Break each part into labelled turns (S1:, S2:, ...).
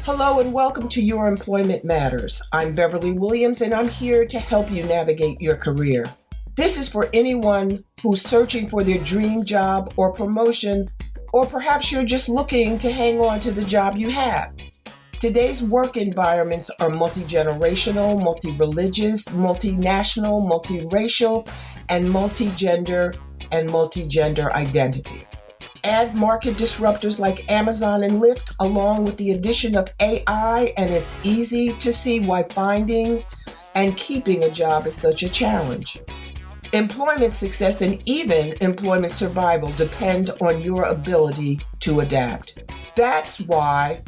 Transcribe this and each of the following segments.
S1: Hello and welcome to Your Employment Matters. I'm Beverly Williams and I'm here to help you navigate your career. This is for anyone who's searching for their dream job or promotion, or perhaps you're just looking to hang on to the job you have. Today's work environments are multi-generational, multi-religious, multinational, multiracial, and multi-gender identity. Add market disruptors like Amazon and Lyft, along with the addition of AI, and it's easy to see why finding and keeping a job is such a challenge. Employment success and even employment survival depend on your ability to adapt. That's why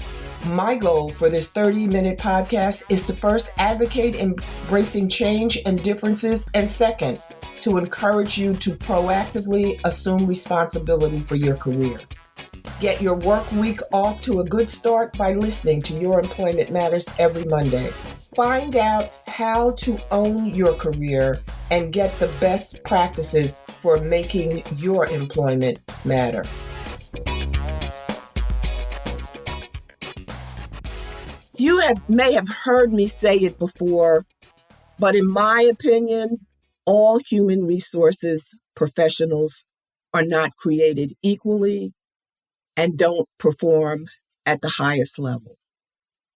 S1: my goal for this 30-minute podcast is to first advocate embracing change and differences, and second, to encourage you to proactively assume responsibility for your career. Get your work week off to a good start by listening to Your Employment Matters every Monday. Find out how to own your career and get the best practices for making your employment matter. You may have heard me say it before, but in my opinion, all human resources professionals are not created equally and don't perform at the highest level.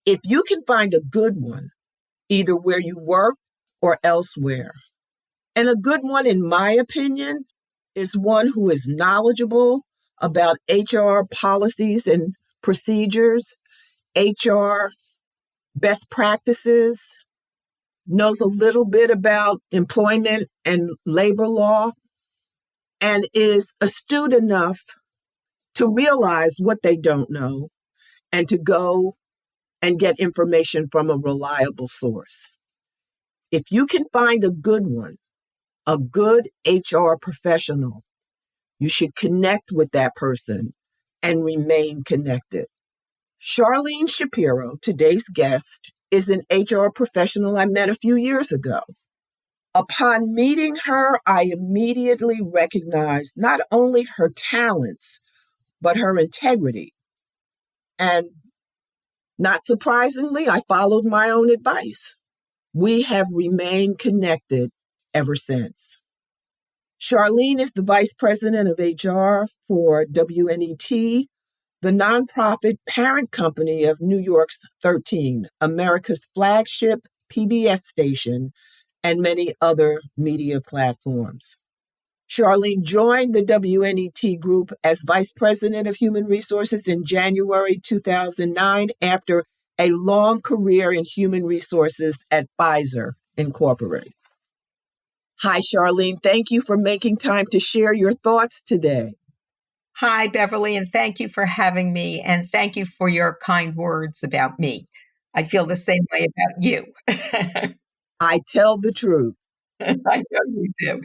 S1: If you can find a good one, either where you work or elsewhere, and a good one, in my opinion, is one who is knowledgeable about HR policies and procedures, HR best practices, knows a little bit about employment and labor law, and is astute enough to realize what they don't know and to go and get information from a reliable source. If you can find a good one, a good HR professional, you should connect with that person and remain connected. Charlene Shapiro, today's guest, is an HR professional I met a few years ago. Upon meeting her, I immediately recognized not only her talents, but her integrity. And not surprisingly, I followed my own advice. We have remained connected ever since. Charlene is the Vice President of HR for WNET, the nonprofit parent company of New York's 13, America's flagship PBS station, and many other media platforms. Charlene joined the WNET group as Vice President of Human Resources in January 2009 after a long career in human resources at Pfizer, Incorporated. Hi, Charlene. Thank you for making time to share your thoughts today.
S2: Hi, Beverly, and thank you for having me, and thank you for your kind words about me. I feel the same way about you.
S1: I tell the truth.
S2: I know you do.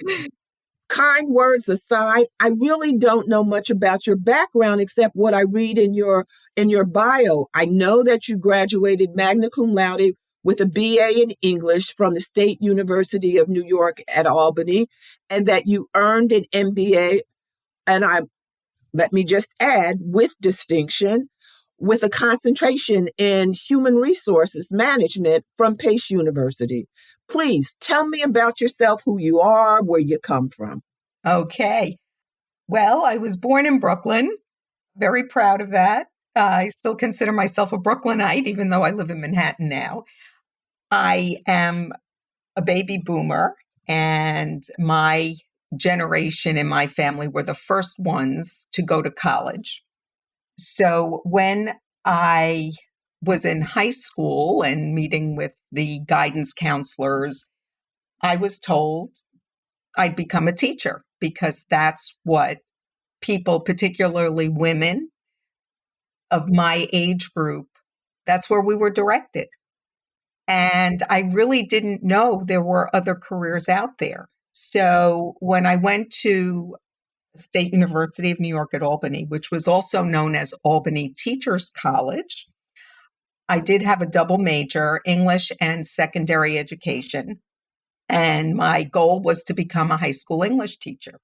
S1: Kind words aside, I really don't know much about your background except what I read in your bio. I know that you graduated magna cum laude with a BA in English from the State University of New York at Albany, and that you earned an MBA, and let me just add, with distinction, with a concentration in human resources management from Pace University. Please tell me about yourself, who you are, where you come from.
S2: Okay. Well, I was born in Brooklyn. Very proud of that. I still consider myself a Brooklynite, even though I live in Manhattan now. I am a baby boomer, and my generation in my family were the first ones to go to college. So when I was in high school and meeting with the guidance counselors, I was told I'd become a teacher because that's what people, particularly women of my age group, that's where we were directed. And I really didn't know there were other careers out there. So when I went to State University of New York at Albany, which was also known as Albany Teachers College, I did have a double major, English and secondary education. And my goal was to become a high school English teacher.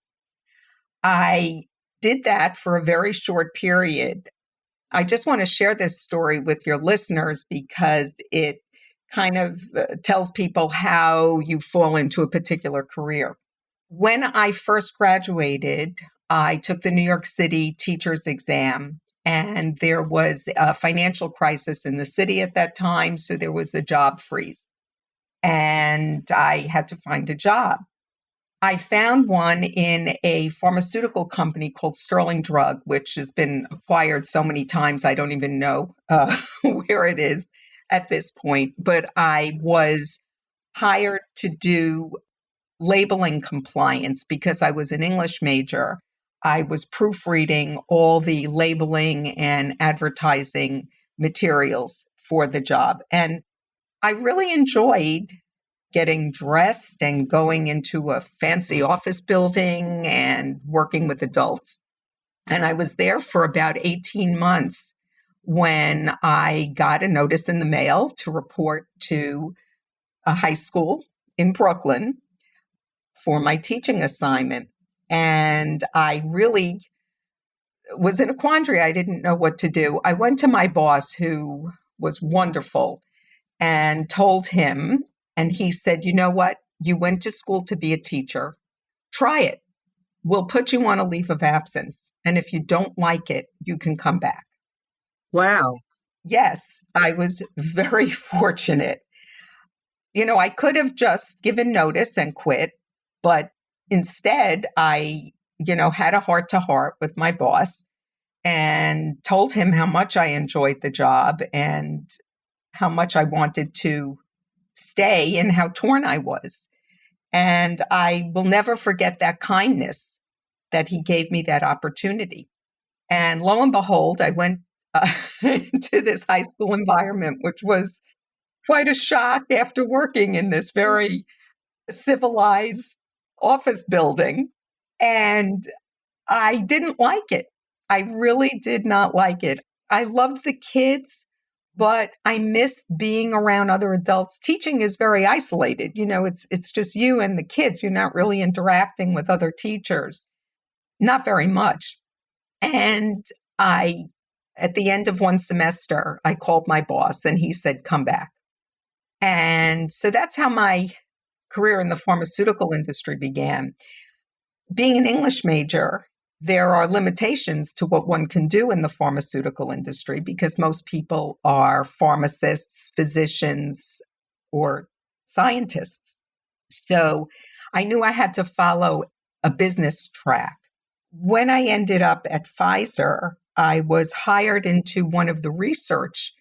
S2: I did that for a very short period I just want to share this story with your listeners because it kind of tells people how you fall into a particular career. When I first graduated, I took the New York City teacher's exam, and there was a financial crisis in the city at that time. So there was a job freeze, and I had to find a job. I found one in a pharmaceutical company called Sterling Drug, which has been acquired so many times, I don't even know where it is at this point. But I was hired to do labeling compliance because I was an English major. I was proofreading all the labeling and advertising materials for the job. And I really enjoyed getting dressed and going into a fancy office building and working with adults. And I was there for about 18 months when I got a notice in the mail to report to a high school in Brooklyn for my teaching assignment. And I really was in a quandary. I didn't know what to do. I went to my boss, who was wonderful, and told him, and he said, you know what? You went to school to be a teacher. Try it. We'll put you on a leave of absence. And if you don't like it, you can come back.
S1: Wow.
S2: Yes, I was very fortunate. I could have just given notice and quit, but instead I, had a heart to heart with my boss and told him how much I enjoyed the job and how much I wanted to stay and how torn I was. And I will never forget that kindness that he gave me that opportunity. And lo and behold, I went into this high school environment, which was quite a shock after working in this very civilized office building. And I didn't like it. I really did not like it. I loved the kids, but I missed being around other adults. Teaching is very isolated. It's just you and the kids. You're not really interacting with other teachers, not very much. And at the end of one semester, I called my boss and he said, come back. And so that's how my career in the pharmaceutical industry began. Being an English major, there are limitations to what one can do in the pharmaceutical industry because most people are pharmacists, physicians, or scientists. So I knew I had to follow a business track. When I ended up at Pfizer, I was hired into one of the research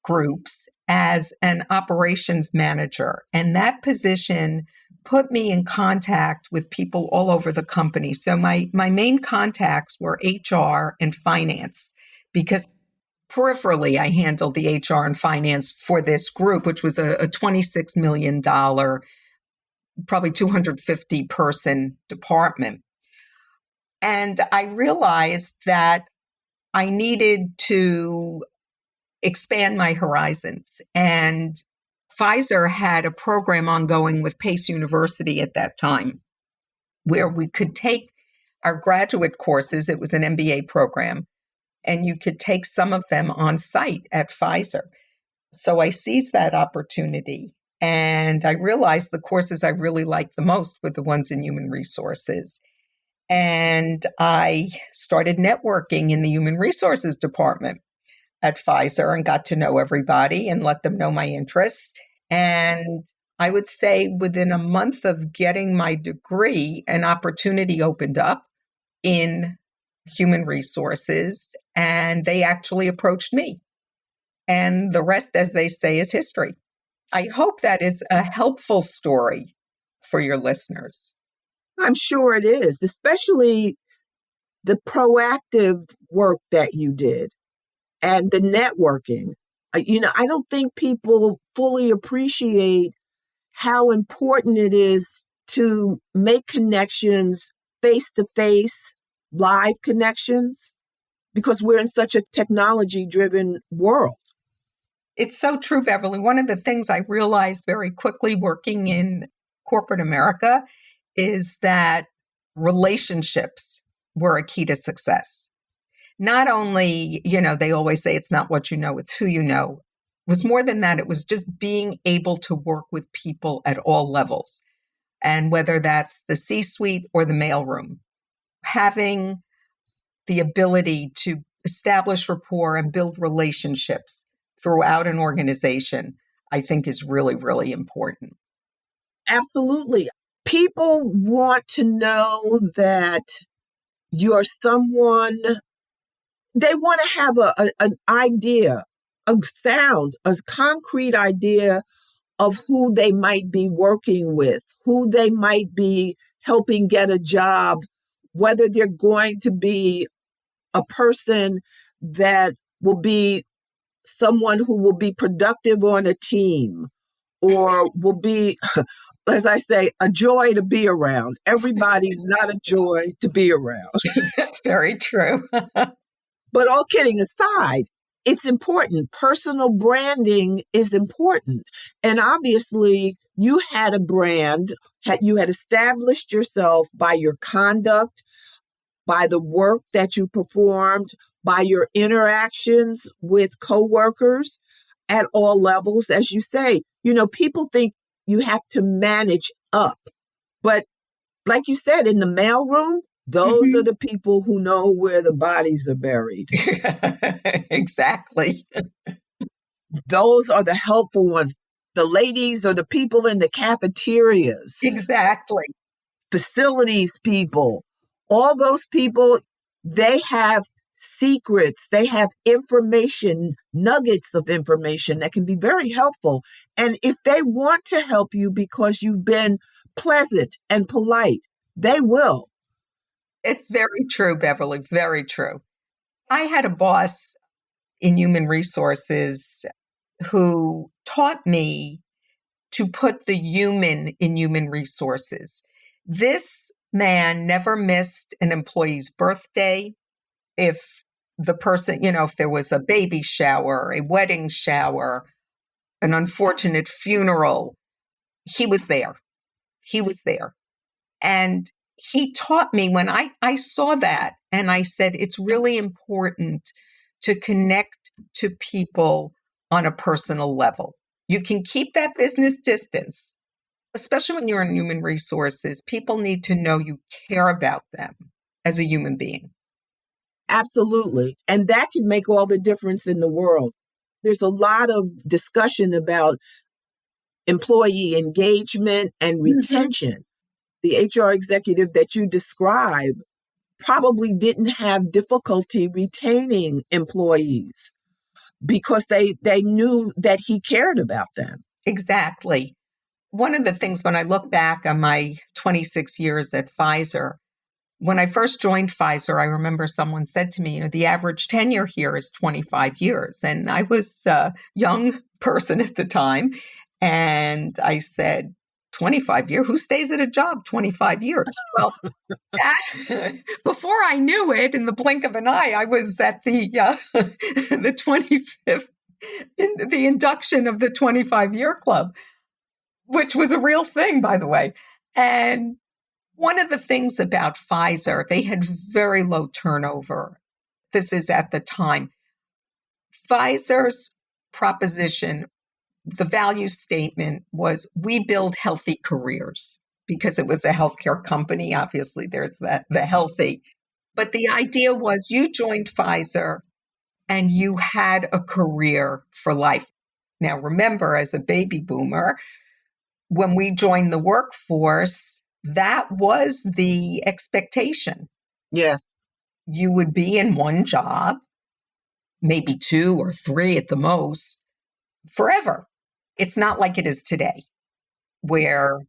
S2: groups as an operations manager. And that position put me in contact with people all over the company. So my main contacts were HR and finance, because peripherally I handled the HR and finance for this group, which was a $26 million, probably 250 person department. And I realized that I needed to expand my horizons. And Pfizer had a program ongoing with Pace University at that time where we could take our graduate courses. It was an MBA program, and you could take some of them on site at Pfizer. So I seized that opportunity, and I realized the courses I really liked the most were the ones in human resources. And I started networking in the human resources department at Pfizer and got to know everybody and let them know my interest. And I would say within a month of getting my degree, an opportunity opened up in human resources, and they actually approached me. And the rest, as they say, is history. I hope that is a helpful story for your listeners.
S1: I'm sure it is, especially the proactive work that you did and the networking. I don't think people fully appreciate how important it is to make connections face to face, live connections, because we're in such a technology-driven world.
S2: It's so true, Beverly. One of the things I realized very quickly working in corporate America is that relationships were a key to success. not only, they always say it's not what you know, it's who you know. It was more than that. It was just being able to work with people at all levels. And whether that's the C-suite or the mailroom, having the ability to establish rapport and build relationships throughout an organization, I think is really, really important.
S1: Absolutely. People want to know that you're someone, they want to have an idea, a concrete idea of who they might be working with, who they might be helping get a job, whether they're going to be a person that will be someone who will be productive on a team or will be, as I say, a joy to be around. Everybody's not a joy to be around.
S2: That's very true.
S1: But all kidding aside, it's important. Personal branding is important. And obviously, you had a brand, you had established yourself by your conduct, by the work that you performed, by your interactions with coworkers at all levels. As you say, people think you have to manage up. But like you said, in the mailroom, those are the people who know where the bodies are buried.
S2: Exactly.
S1: Those are the helpful ones. The ladies are the people in the cafeterias.
S2: Exactly.
S1: Facilities people. All those people, they have secrets. They have information, nuggets of information that can be very helpful. And if they want to help you because you've been pleasant and polite, they will.
S2: It's very true, Beverly, very true. I had a boss in human resources who taught me to put the human in human resources. This man never missed an employee's birthday. If the person, if there was a baby shower, a wedding shower, an unfortunate funeral, he was there. He was there. And he taught me when I saw that, and I said, it's really important to connect to people on a personal level. You can keep that business distance, especially when you're in human resources. People need to know you care about them as a human being.
S1: Absolutely. And that can make all the difference in the world. There's a lot of discussion about employee engagement and retention. The HR executive that you describe probably didn't have difficulty retaining employees because they knew that he cared about them.
S2: Exactly. One of the things when I look back on my 26 years at Pfizer, when I first joined Pfizer, I remember someone said to me, the average tenure here is 25 years. And I was a young person at the time. And I said, 25 years? Who stays at a job 25 years? Well, before I knew it, in the blink of an eye, I was at the 25th, the induction of the 25-year club, which was a real thing, by the way. And one of the things about Pfizer, they had very low turnover. This is at the time. Pfizer's proposition, the value statement was, we build healthy careers, because it was a healthcare company. Obviously, there's the healthy. But the idea was you joined Pfizer and you had a career for life. Now, remember, as a baby boomer, when we joined the workforce, that was the expectation.
S1: Yes.
S2: You would be in one job, maybe 2 or 3 at the most, forever. It's not like it is today, where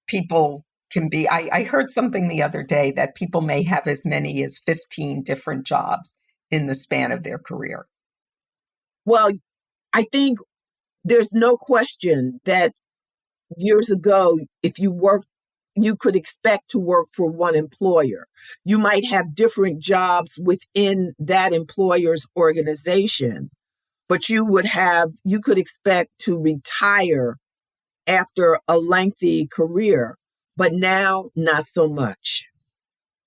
S2: people can be, I heard something the other day that people may have as many as 15 different jobs in the span of their career.
S1: Well, I think there's no question that years ago, if you worked, you could expect to work for one employer. You might have different jobs within that employer's organization, but you could expect to retire after a lengthy career. But now, not so much.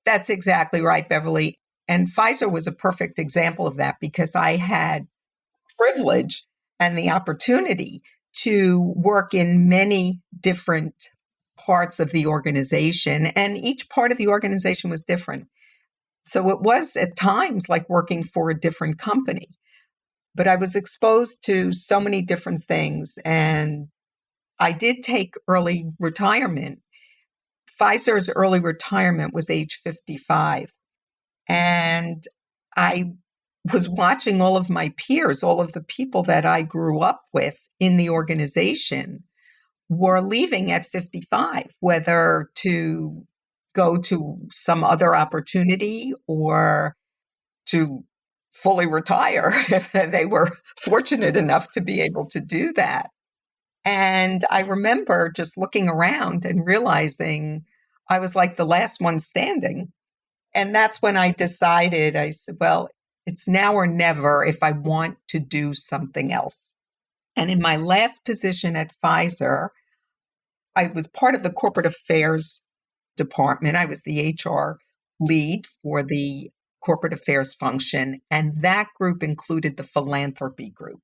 S2: That's exactly right, Beverly. And Pfizer was a perfect example of that because I had privilege and the opportunity to work in many different parts of the organization, and each part of the organization was different. So it was at times like working for a different company, but I was exposed to so many different things. And I did take early retirement. Pfizer's early retirement was age 55. And I was watching all of my peers, all of the people that I grew up with in the organization were leaving at 55, whether to go to some other opportunity or to fully retire if they were fortunate enough to be able to do that. And I remember just looking around and realizing I was like the last one standing. And that's when I decided, I said, well, it's now or never if I want to do something else. And in my last position at Pfizer, I was part of the corporate affairs department. I was the HR lead for the corporate affairs function. And that group included the philanthropy group.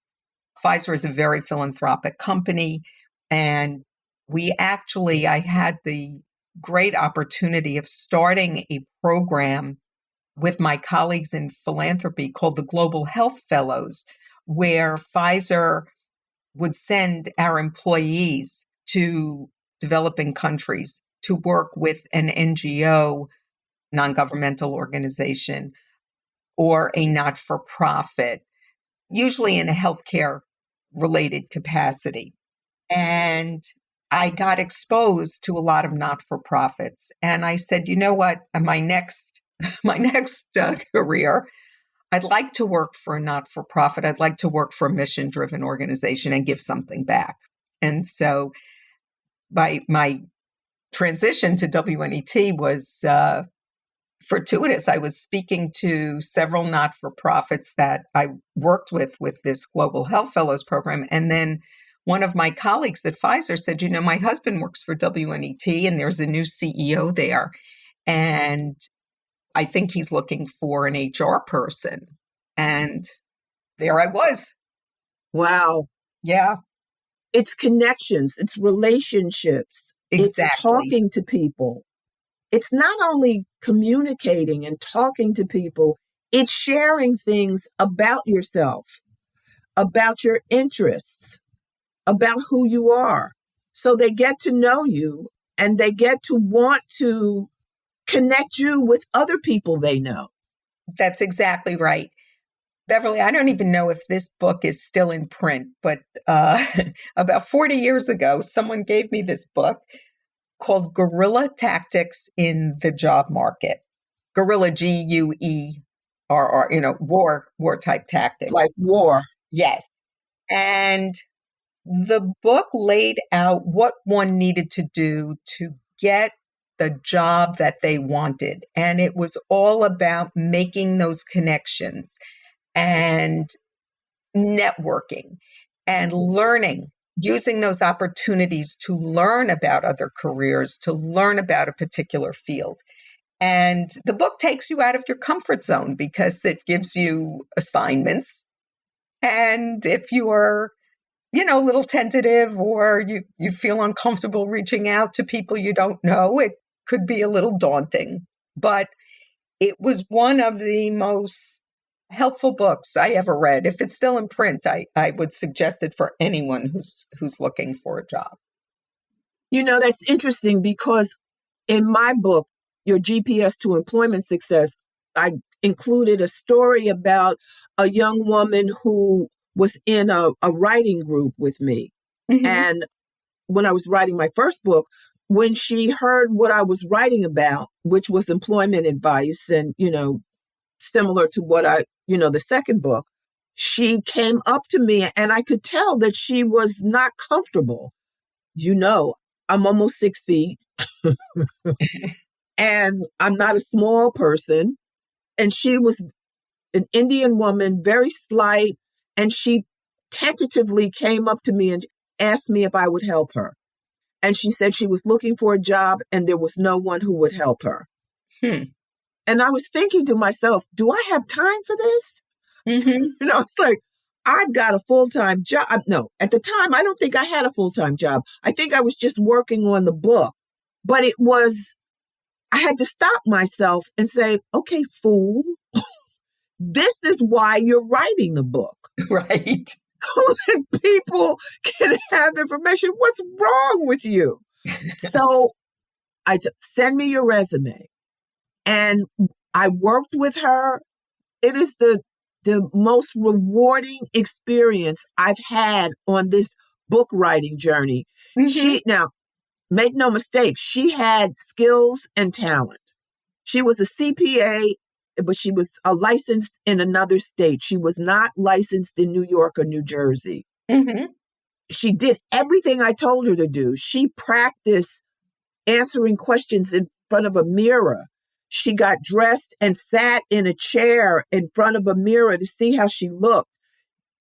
S2: Pfizer is a very philanthropic company. And I had the great opportunity of starting a program with my colleagues in philanthropy called the Global Health Fellows, where Pfizer would send our employees to developing countries to work with an NGO, non-governmental organization, or a not-for-profit, usually in a healthcare related capacity. And I got exposed to a lot of not-for-profits. And I said, you know what, my next career, I'd like to work for a not-for-profit. I'd like to work for a mission-driven organization and give something back. And so my transition to WNET was fortuitous. I was speaking to several not-for-profits that I worked with this Global Health Fellows program. And then one of my colleagues at Pfizer said, you know, my husband works for WNET and there's a new CEO there. And I think he's looking for an HR person. And there I was.
S1: Wow.
S2: Yeah,
S1: It's connections, it's relationships, it's
S2: exactly.
S1: talking to people. It's not only communicating and talking to people, it's sharing things about yourself, about your interests, about who you are. So they get to know you and they get to want to connect you with other people they know.
S2: That's exactly right. Beverly, I don't even know if this book is still in print, but about 40 years ago, someone gave me this book called Guerrilla Tactics in the Job Market. Guerrilla, Guerr, war type tactics.
S1: Like war.
S2: Yes. And the book laid out what one needed to do to get the job that they wanted. And it was all about making those connections and networking and learning, using those opportunities to learn about other careers, to learn about a particular field. And the book takes you out of your comfort zone because it gives you assignments. And if you are, a little tentative or you feel uncomfortable reaching out to people you don't know, it could be a little daunting. But it was one of the most helpful books I ever read. If it's still in print, I would suggest it for anyone who's looking for a job.
S1: That's interesting because in my book, Your GPS to Employment Success, I included a story about a young woman who was in a writing group with me.
S2: Mm-hmm.
S1: And when I was writing my first book, when she heard what I was writing about, which was employment advice and, similar to what the second book, she came up to me and I could tell that she was not comfortable. I'm almost 6 feet and I'm not a small person. And she was an Indian woman, very slight. And she tentatively came up to me and asked me if I would help her. And she said she was looking for a job and there was no one who would help her. And I was thinking to myself, do I have time for this?
S2: Mm-hmm.
S1: It's like, I've got a full-time job. No, at the time, I don't think I had a full-time job. I think I was just working on the book. But I had to stop myself and say, okay, fool, this is why you're writing the book.
S2: Right.
S1: So that people can have information. What's wrong with you? So send me your resume. And I worked with her. It is the most rewarding experience I've had on this book writing journey.
S2: Mm-hmm.
S1: Now, make no mistake, she had skills and talent. She was a CPA, but she was licensed in another state. She was not licensed in New York or New Jersey.
S2: Mm-hmm.
S1: She did everything I told her to do. She practiced answering questions in front of a mirror. She got dressed and sat in a chair in front of a mirror to see how she looked.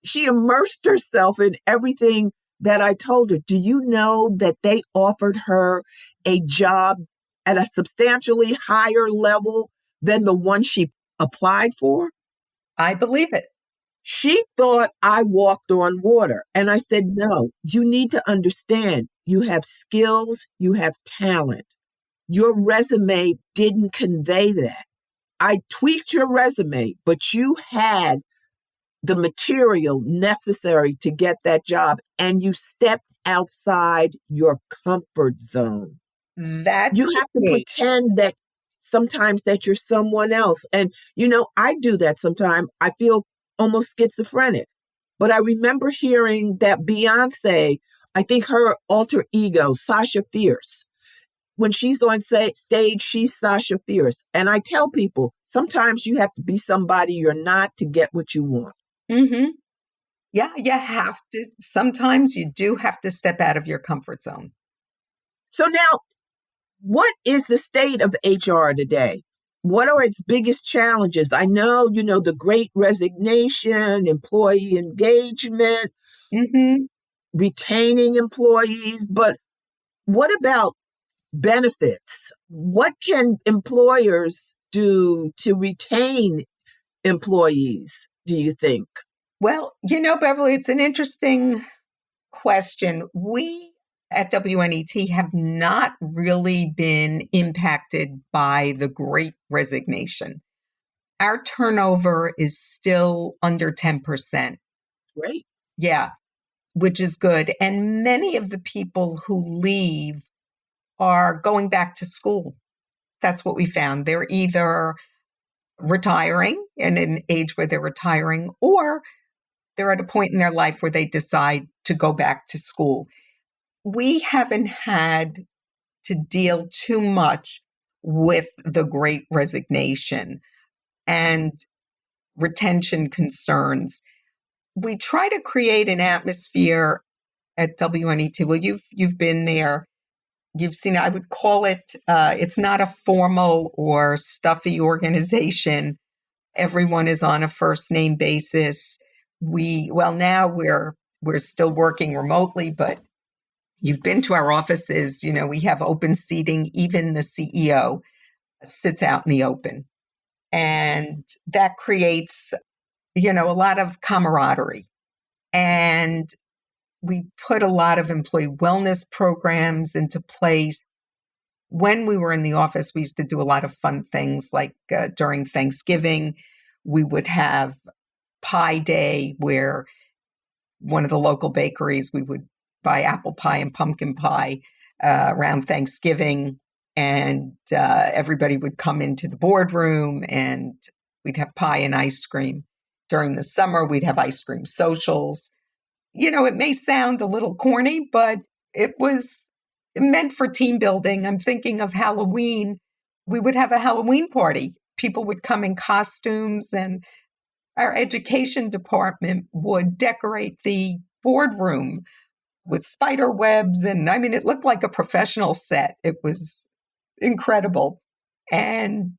S1: She immersed herself in everything that I told her. Do you know that they offered her a job at a substantially higher level than the one she applied for?
S2: I believe it.
S1: She thought I walked on water. And I said, no, you need to understand you have skills, you have talent. Your resume didn't convey that. I tweaked your resume, but you had the material necessary to get that job, and you stepped outside your comfort zone.
S2: That's
S1: You
S2: the
S1: have to
S2: key.
S1: pretend that sometimes that you're someone else. And, I do that sometimes. I feel almost schizophrenic. But I remember hearing that Beyonce, I think her alter ego, Sasha Fierce, when she's on stage, she's Sasha Fierce. And I tell people, sometimes you have to be somebody you're not to get what you want.
S2: Mm-hmm. Yeah, you have to. Sometimes you do have to step out of your comfort zone.
S1: So now, what is the state of HR today? What are its biggest challenges? I know, the great resignation, employee engagement,
S2: Mm-hmm.
S1: retaining employees, but what about benefits? What can employers do to retain employees, do you think?
S2: Well, Beverly, it's an interesting question. We at WNET have not really been impacted by the great resignation. Our turnover is still under 10%.
S1: Great.
S2: Yeah, which is good. And many of the people who leave are going back to school. That's what we found. They're either retiring in an age where they're retiring, or they're at a point in their life where they decide to go back to school. We haven't had to deal too much with the great resignation and retention concerns. We try to create an atmosphere at WNET. Well, you've been there. You've seen it. I would call it, it's not a formal or stuffy organization. Everyone is on a first name basis. Now we're still working remotely, but you've been to our offices. We have open seating. Even the CEO sits out in the open. And that creates, a lot of camaraderie. And we put a lot of employee wellness programs into place. When we were in the office, we used to do a lot of fun things like during Thanksgiving, we would have pie day where one of the local bakeries, we would buy apple pie and pumpkin pie around Thanksgiving. And everybody would come into the boardroom and we'd have pie and ice cream. During the summer, we'd have ice cream socials. It may sound a little corny, but it was meant for team building. I'm thinking of Halloween. We would have a Halloween party. People would come in costumes, and our education department would decorate the boardroom with spider webs. And it looked like a professional set. It was incredible. And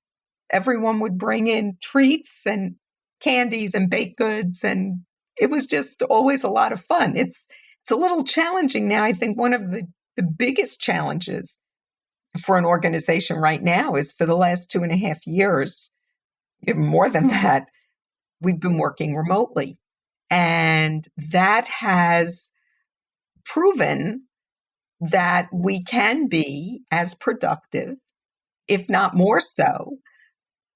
S2: everyone would bring in treats and candies and baked goods, and it was just always a lot of fun. It's a little challenging now. I think one of the biggest challenges for an organization right now is for the last 2.5 years, even more than that, we've been working remotely. And that has proven that we can be as productive, if not more so,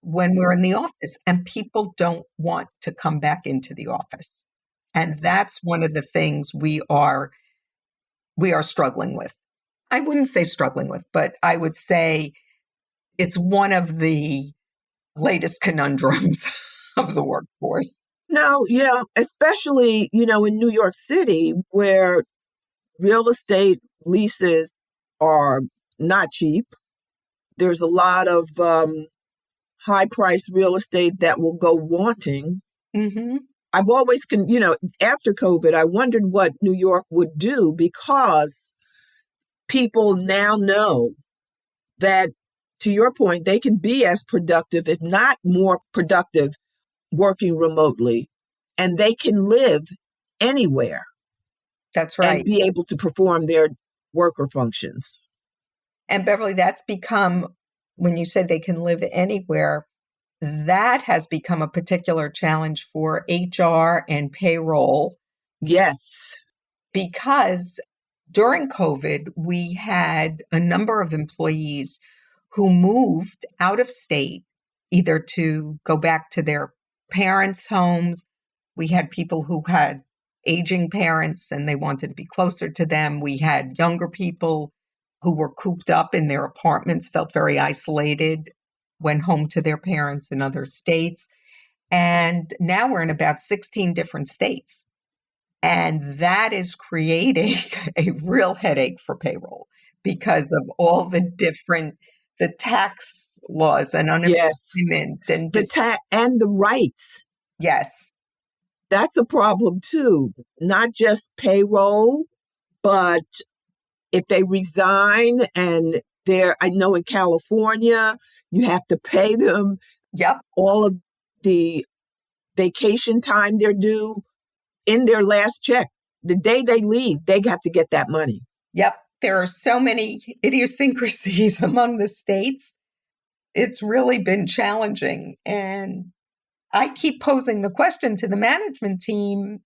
S2: when we're in the office. And people don't want to come back into the office. And that's one of the things we are struggling with. I wouldn't say struggling with, but I would say it's one of the latest conundrums of the workforce.
S1: No, yeah, especially, in New York City, where real estate leases are not cheap. There's a lot of high price real estate that will go wanting.
S2: Mm-hmm.
S1: I've always, after COVID, I wondered what New York would do, because people now know that, to your point, they can be as productive, if not more productive, working remotely, and they can live anywhere.
S2: That's
S1: And
S2: right.
S1: be able to perform their worker functions.
S2: And Beverly, that's become, when you said they can live anywhere, that has become a particular challenge for HR and payroll.
S1: Yes.
S2: Because during COVID, we had a number of employees who moved out of state, either to go back to their parents' homes. We had people who had aging parents and they wanted to be closer to them. We had younger people who were cooped up in their apartments, felt very isolated, went home to their parents in other states. And now we're in about 16 different states. And that is creating a real headache for payroll because of all the tax laws and
S1: Yes.
S2: unemployment and
S1: And the rights.
S2: Yes.
S1: That's a problem too. Not just payroll, but if they resign and I know in California, you have to pay them.
S2: Yep.
S1: All of the vacation time they're due in their last check. The day they leave, they have to get that money.
S2: Yep. There are so many idiosyncrasies among the states. It's really been challenging. And I keep posing the question to the management team,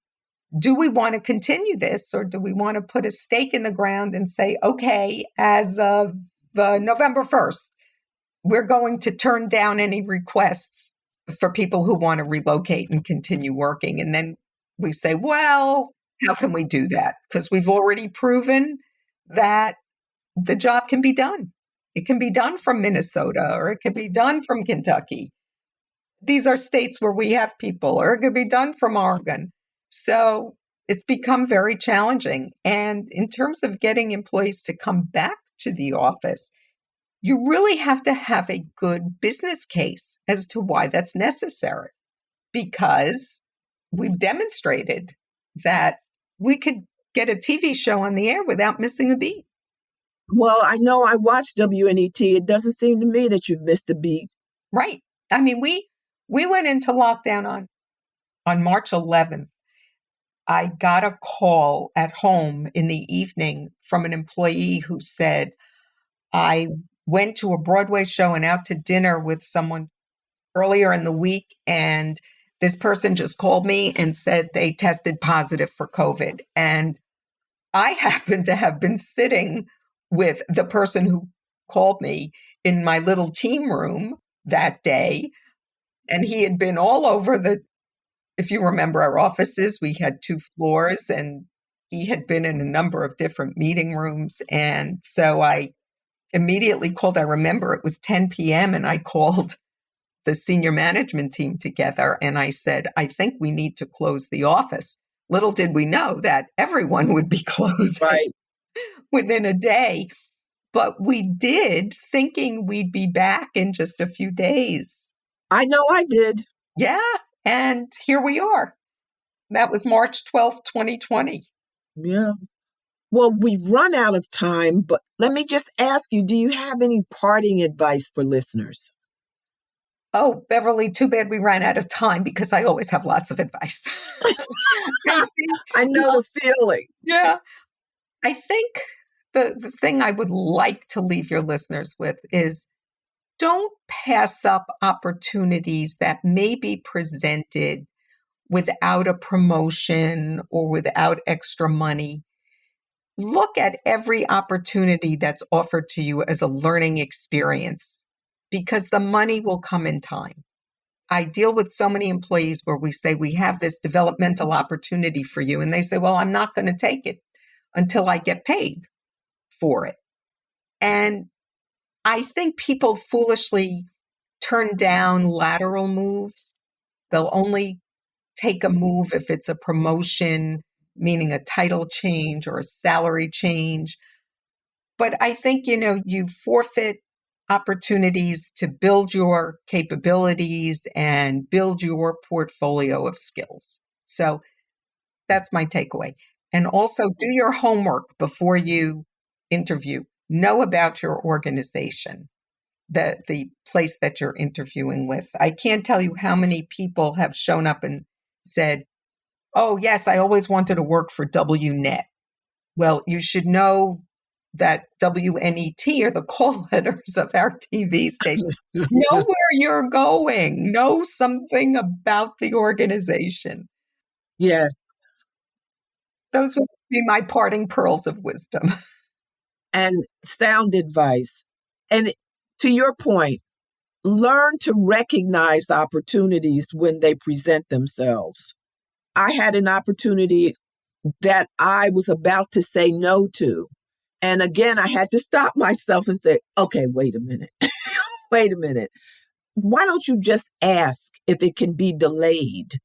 S2: do we want to continue this, or do we want to put a stake in the ground and say, okay, as of November 1st, we're going to turn down any requests for people who want to relocate and continue working. And then we say, well, how can we do that? Because we've already proven that the job can be done. It can be done from Minnesota, or it can be done from Kentucky. These are states where we have people, or it could be done from Oregon. So it's become very challenging. And in terms of getting employees to come back to the office, you really have to have a good business case as to why that's necessary, because we've demonstrated that we could get a TV show on the air without missing a beat.
S1: Well, I know I watched WNET. It doesn't seem to me that you've missed a beat.
S2: Right. I mean, we went into lockdown on March 11th. I got a call at home in the evening from an employee who said, I went to a Broadway show and out to dinner with someone earlier in the week, and this person just called me and said they tested positive for COVID. And I happened to have been sitting with the person who called me in my little team room that day. And he had been all over if you remember our offices, we had 2 floors, and he had been in a number of different meeting rooms. And so I immediately called. I remember it was 10 p.m. and I called the senior management team together and I said, I think we need to close the office. Little did we know that everyone would be closing within a day. But we did, thinking we'd be back in just a few days.
S1: I know I did.
S2: Yeah. And here we are. That was March 12th, 2020.
S1: Yeah. Well, we've run out of time, but let me just ask you, do you have any parting advice for listeners?
S2: Oh, Beverly, too bad we ran out of time, because I always have lots of advice.
S1: I know the feeling.
S2: Yeah. I think the thing I would like to leave your listeners with is don't pass up opportunities that may be presented without a promotion or without extra money. Look at every opportunity that's offered to you as a learning experience because the money will come in time. I deal with so many employees where we say, we have this developmental opportunity for you. And they say, well, I'm not going to take it until I get paid for it. And I think people foolishly turn down lateral moves. They'll only take a move if it's a promotion, meaning a title change or a salary change. But I think, you forfeit opportunities to build your capabilities and build your portfolio of skills. So that's my takeaway. And also do your homework before you interview. Know about your organization, the place that you're interviewing with. I can't tell you how many people have shown up and said, oh, yes, I always wanted to work for WNET. Well, you should know that WNET are the call letters of our TV station. Know where you're going. Know something about the organization.
S1: Yes.
S2: Those would be my parting pearls of wisdom.
S1: And sound advice. And to your point, learn to recognize opportunities when they present themselves. I had an opportunity that I was about to say no to. And again, I had to stop myself and say, okay, wait a minute. Wait a minute. Why don't you just ask if it can be delayed?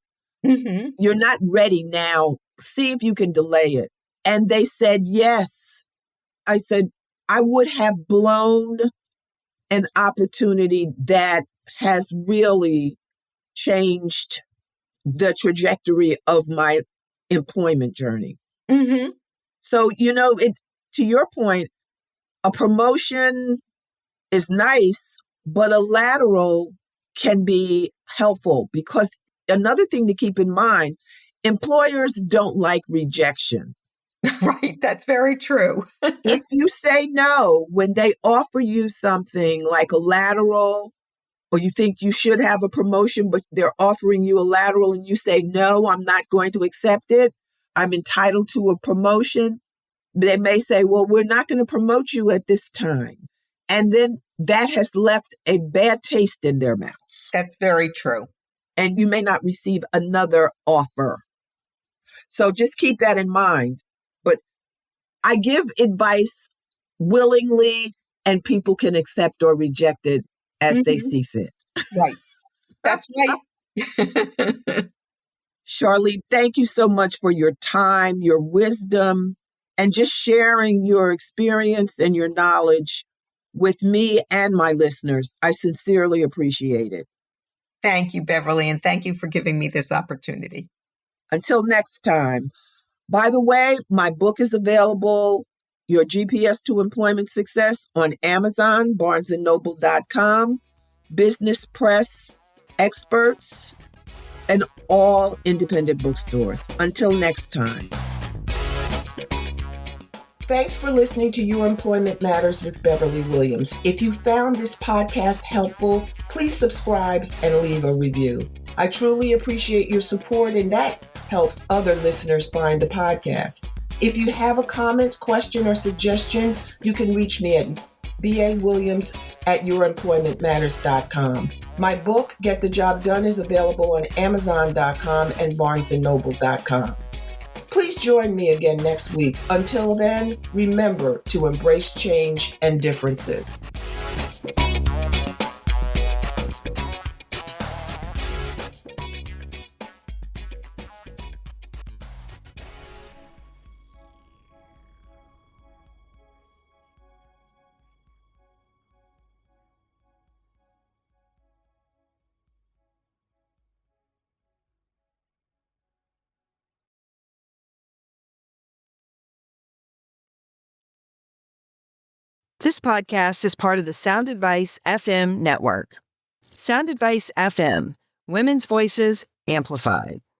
S2: Mm-hmm.
S1: You're not ready now. See if you can delay it. And they said yes. I said, I would have blown an opportunity that has really changed the trajectory of my employment journey.
S2: Mm-hmm.
S1: So, to your point, a promotion is nice, but a lateral can be helpful because another thing to keep in mind, employers don't like rejection.
S2: Right. That's very true.
S1: If you say no when they offer you something like a lateral, or you think you should have a promotion, but they're offering you a lateral and you say, no, I'm not going to accept it. I'm entitled to a promotion. They may say, well, we're not going to promote you at this time. And then that has left a bad taste in their mouths.
S2: That's very true.
S1: And you may not receive another offer. So just keep that in mind. But I give advice willingly, and people can accept or reject it as they see fit.
S2: Right. That's right.
S1: Charlene, thank you so much for your time, your wisdom, and just sharing your experience and your knowledge with me and my listeners. I sincerely appreciate it.
S2: Thank you, Beverly, and thank you for giving me this opportunity.
S1: Until next time. By the way, my book is available, Your GPS to Employment Success, on Amazon, barnesandnoble.com, Business Press, Experts, and all independent bookstores. Until next time. Thanks for listening to Your Employment Matters with Beverly Williams. If you found this podcast helpful, please subscribe and leave a review. I truly appreciate your support, and that helps other listeners find the podcast. If you have a comment, question, or suggestion, you can reach me at baWilliams@youremploymentmatters.com. My book, Get the Job Done, is available on Amazon.com and barnesandnoble.com. Please join me again next week. Until then, remember to embrace change and differences.
S3: This podcast is part of the Sound Advice FM network. Sound Advice FM, women's voices amplified.